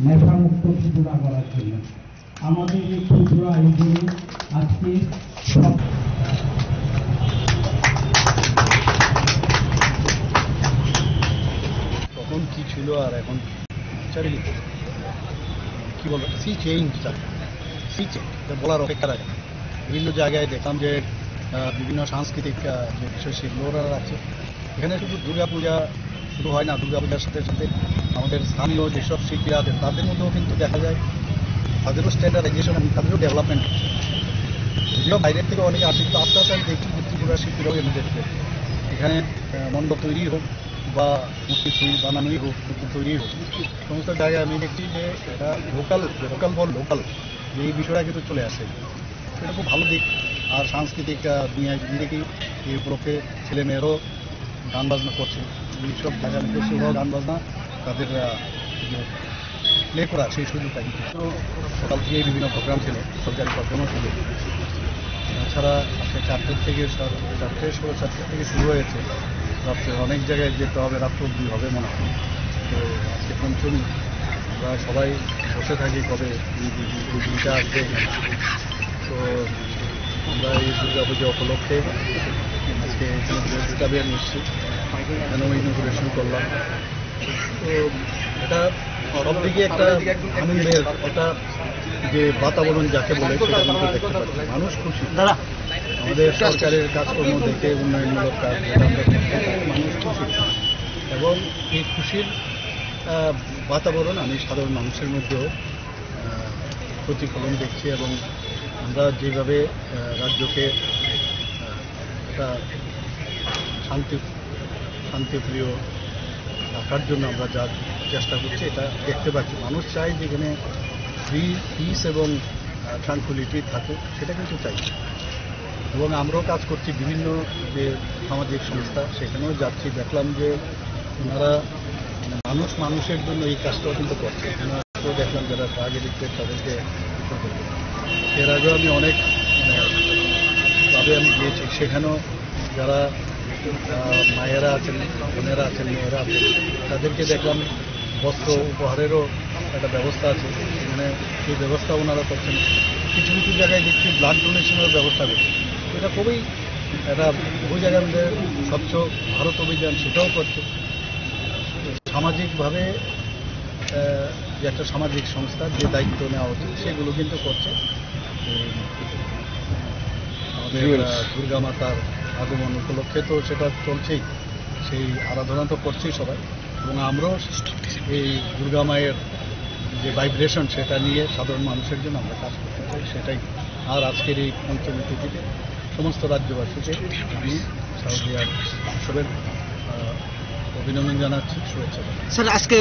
নেশামুক্ত ত্রিপুরা করার জন্য আমাদের এই ত্রিপুরা আয়োজনে আজকে তখন কি ছিল আর এখন চারিদিকে কি বলবো সি চেঞ্জটা বলার অপেক্ষা রাখে বিভিন্ন জায়গায় দেখলাম যে বিভিন্ন সাংস্কৃতিক যে বিষয় সেগুলো ওরা রাখছে। এখানে শুধু দুর্গাপূজা শুরু হয় না, দুর্গাপূজার সাথে সাথে আমাদের স্থানীয় যেসব শিল্পীরা আছে তাদের মধ্যেও কিন্তু দেখা যায় তাদেরও স্ট্যান্ডার্ডাইজেশন এবং তাদেরও ডেভেলপমেন্ট হচ্ছে। যদিও বাইরের থেকে অনেকে আসে, কিন্তু আস্তে আস্তে আমি দেখছি যে ত্রিপুরা শিল্পীরাও এনে দেখছে এখানে মণ্ডপ তৈরি হোক বা মূর্তি বানানোই হোক, মূর্তি তৈরি হোক, সমস্ত জায়গায় আমি দেখছি যে এটা লোকাল যে এই বিষয়টা কিন্তু চলে আসে। সেটা খুব ভালো দিক। আর সাংস্কৃতিক দুনিয়ায় দেখি এই উপলক্ষে ছেলেমেয়েরাও গান বাজনা করছে, এইসব জায়গায় সেভাবে গান বাজনা তাদের প্লে করা সেই সুযোগটা কিন্তু সকাল থেকে বিভিন্ন প্রোগ্রাম ছিল, সরকারি প্রোগ্রামও ছিল। তাছাড়া আজকে 4টে থেকে 4:30 থেকে শুরু হয়েছে, রাত্রে অনেক জায়গায় যেতে হবে, রাত্র 2 হবে মনে হয়। তো আজকে পঞ্চমী, আমরা সবাই বসে থাকি কবে দিনটা আসবে। তো আমরা এই দুর্গাপূজা উপলক্ষে আজকে দুটা বিয়ে নিচ্ছি, এখানেও ইনোগ্রেশন করলাম। তো এটা সব দিকে একটা আনন্দের একটা যে বাতাবরণ যাকে বলে সেটা কিন্তু দেখতে পাচ্ছি। মানুষ খুশি, আমাদের সরকারের কাজকর্ম দেখে উন্নয়নমূলক কাজ যেটা আমরা মানুষ খুশি, এবং এই খুশির বাতাবরণ আমি সাধারণ মানুষের মধ্যেও প্রতিফলন দেখছি। এবং আমরা যেভাবে রাজ্যকে একটা শান্তিপ্রিয় রাখার জন্য আমরা যা চেষ্টা করছি এটা দেখতে পাচ্ছি। মানুষ চায় যেখানে পিস এবং ট্রাঙ্কুইলিটি থাকে, সেটা কিন্তু চাই। এবং আমরাও কাজ করছি বিভিন্ন যে সামাজিক সংস্থা, সেখানেও যাচ্ছি, দেখলাম যে ওনারা মানুষের জন্য এই কাজটাও কিন্তু করছে। ওনারাও দেখলাম যারা আগে দেখতে তাদেরকে এর আগেও আমি অনেক ভাবে আমি গিয়েছি, সেখানেও যারা মায়েরা আছেন, বোনেরা আছেন, মেয়েরা আছেন, তাদেরকে দেখলাম বস্ত্র উপহারেরও একটা ব্যবস্থা আছে, সেখানে সেই ব্যবস্থা ওনারা করছেন। কিছু কিছু জায়গায় দেখছি ব্লাড ডোনেশনের ব্যবস্থা করছে। এটা খুবই একটা বহু জায়গায় আমাদের স্বচ্ছ ভারত অভিযান সেটাও করছে। সামাজিকভাবে যে একটা সামাজিক সংস্থার যে দায়িত্ব নেওয়া উচিত সেগুলো কিন্তু করছে। আমাদের দুর্গা মাতার আগমন উপলক্ষে তো সেটা চলছেই, সেই আরাধনা তো করছেই সবাই, এবং আমরাও এই দুর্গা মায়ের যে ভাইব্রেশন সেটা নিয়ে সাধারণ মানুষের জন্য আমরা কাজ করতে চাই, সেটাই। আর আজকের এই পঞ্চমী তিথিতে সমস্ত রাজ্যবাসীকে আমি শারদীয়ার উৎসবের অভিনন্দন জানাচ্ছি, শুভেচ্ছা জানাচ্ছি। স্যার, আজকে